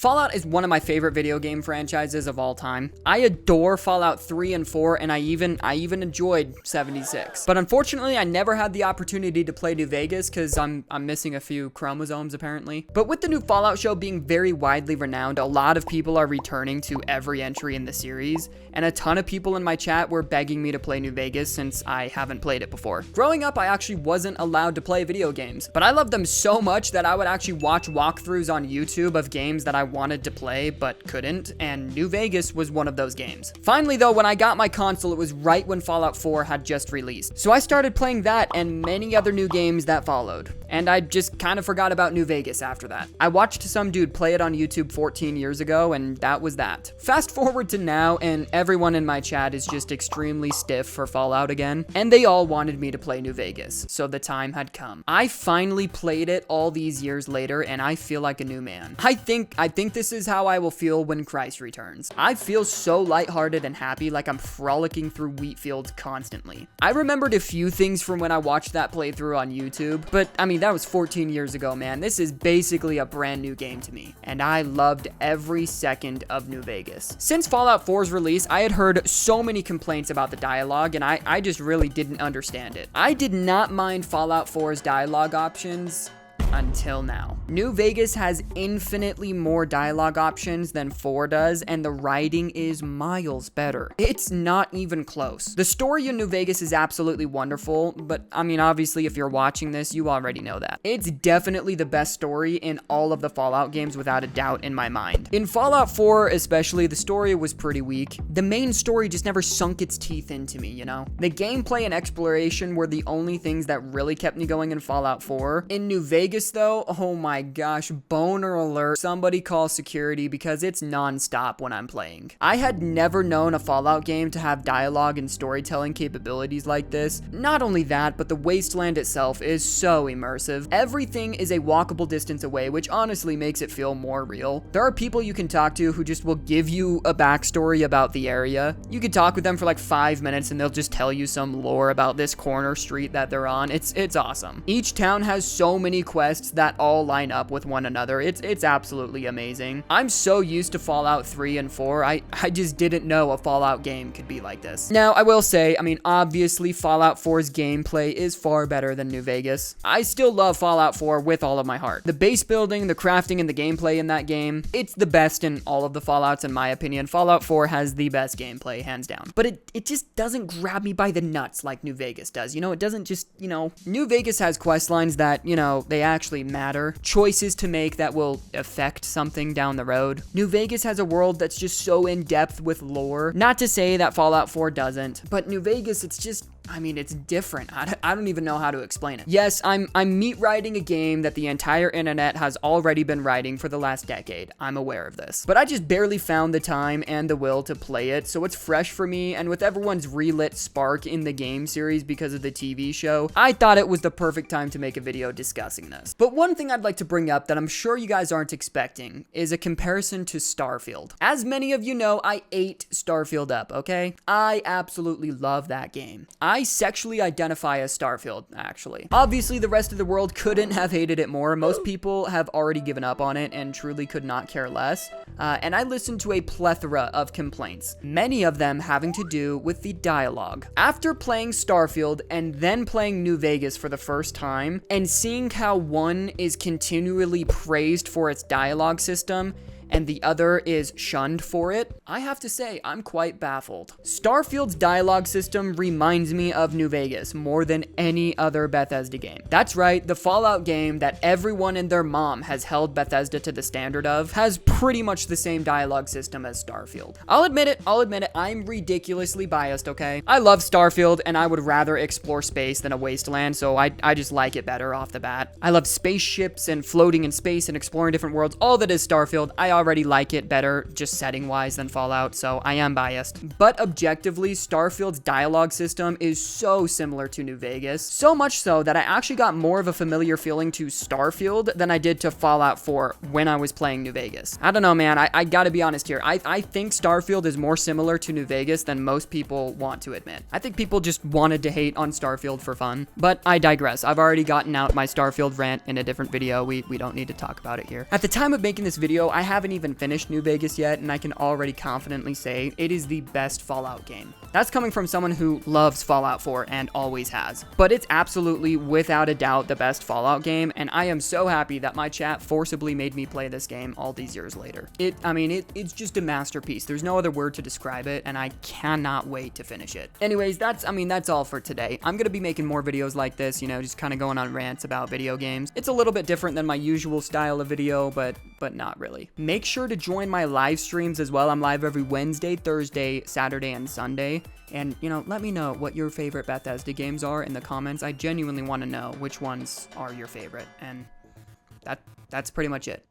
Fallout is one of my favorite video game franchises of all time. I adore Fallout 3 and 4, and I even enjoyed 76. But unfortunately, I never had the opportunity to play New Vegas because I'm missing a few chromosomes apparently. But with the new Fallout show being very widely renowned, a lot of people are returning to every entry in the series, and a ton of people in my chat were begging me to play New Vegas since I haven't played it before. Growing up, I actually wasn't allowed to play video games, but I loved them so much that I would actually watch walkthroughs on YouTube of games that I wanted to play but couldn't, and New Vegas was one of those games. Finally though, when I got my console, it was right when Fallout 4 had just released. So I started playing that and many other new games that followed. And I just kind of forgot about New Vegas after that. I watched some dude play it on YouTube 14 years ago, and that was that. Fast forward to now, and everyone in my chat is just extremely stiff for Fallout again, and they all wanted me to play New Vegas, so the time had come. I finally played it all these years later, and I feel like a new man. I think this is how I will feel when Christ returns. I feel so lighthearted and happy, like I'm frolicking through wheat fields constantly. I remembered a few things from when I watched that playthrough on YouTube, but I mean, that was 14 years ago, man. This is basically a brand new game to me, and I loved every second of New Vegas. Since Fallout 4's release, I had heard so many complaints about the dialogue, and I just really didn't understand it. I did not mind Fallout 4's dialogue options until now. New Vegas has infinitely more dialogue options than 4 does, and the writing is miles better. It's not even close. The story in New Vegas is absolutely wonderful, but I mean, obviously, if you're watching this, you already know that. It's definitely the best story in all of the Fallout games without a doubt in my mind. In Fallout 4 especially, the story was pretty weak. The main story just never sunk its teeth into me, you know? The gameplay and exploration were the only things that really kept me going in Fallout 4. In New Vegas though, oh my gosh, boner alert, somebody call security because it's non-stop when I'm playing. I had never known a Fallout game to have dialogue and storytelling capabilities like this. Not only that, but the wasteland itself is so immersive. Everything is a walkable distance away, which honestly makes it feel more real. There are people you can talk to who just will give you a backstory about the area. You could talk with them for like 5 minutes and they'll just tell you some lore about this corner street that they're on. It's awesome. Each town has so many quests that all line up with one another. It's absolutely amazing. I'm so used to Fallout 3 and 4, I just didn't know a Fallout game could be like this. Now, I will say, I mean, obviously Fallout 4's gameplay is far better than New Vegas. I still love Fallout 4 with all of my heart. The base building, the crafting, and the gameplay in that game, it's the best in all of the Fallouts in my opinion. Fallout 4 has the best gameplay, hands down. But it just doesn't grab me by the nuts like New Vegas does. You know, it doesn't just, you know, New Vegas has quest lines that, you know, they actually matter, choices to make that will affect something down the road. New Vegas has a world that's just so in depth with lore. Not to say that Fallout 4 doesn't, but New Vegas, it's just, I mean, it's different. I don't even know how to explain it. Yes, I'm meat writing a game that the entire internet has already been writing for the last decade. I'm aware of this. But I just barely found the time and the will to play it, so it's fresh for me, and with everyone's relit spark in the game series because of the TV show, I thought it was the perfect time to make a video discussing this. But one thing I'd like to bring up that I'm sure you guys aren't expecting is a comparison to Starfield. As many of you know, I ate Starfield up, okay? I absolutely love that game. I sexually identify as Starfield, actually. Obviously, the rest of the world couldn't have hated it more. Most people have already given up on it and truly could not care less. And I listened to a plethora of complaints, many of them having to do with the dialogue. After playing Starfield and then playing New Vegas for the first time, and seeing how one is continually praised for its dialogue system, and the other is shunned for it, I have to say, I'm quite baffled. Starfield's dialogue system reminds me of New Vegas more than any other Bethesda game. That's right, the Fallout game that everyone and their mom has held Bethesda to the standard of has pretty much the same dialogue system as Starfield. I'll admit it, I'm ridiculously biased, okay? I love Starfield, and I would rather explore space than a wasteland, so I just like it better off the bat. I love spaceships and floating in space and exploring different worlds, all that is Starfield. I already like it better just setting wise than Fallout, so I am biased. But objectively, Starfield's dialogue system is so similar to New Vegas, so much so that I actually got more of a familiar feeling to Starfield than I did to Fallout 4 when I was playing New Vegas. I don't know, man, I gotta be honest here. I think Starfield is more similar to New Vegas than most people want to admit. I think people just wanted to hate on Starfield for fun, but I digress. I've already gotten out my Starfield rant in a different video. We don't need to talk about it here. At the time of making this video, I haven't haven't even finished New Vegas yet, and I can already confidently say it is the best Fallout game. That's coming from someone who loves Fallout 4 and always has. But it's absolutely, without a doubt, the best Fallout game, and I am so happy that my chat forcibly made me play this game all these years later. It's just a masterpiece. There's no other word to describe it, and I cannot wait to finish it. Anyways, that's all for today. I'm gonna be making more videos like this, you know, just kind of going on rants about video games. It's a little bit different than my usual style of video, but not really. Make sure to join my live streams as well. I'm live every Wednesday, Thursday, Saturday, and Sunday. And, you know, let me know what your favorite Bethesda games are in the comments. I genuinely want to know which ones are your favorite. And that's pretty much it.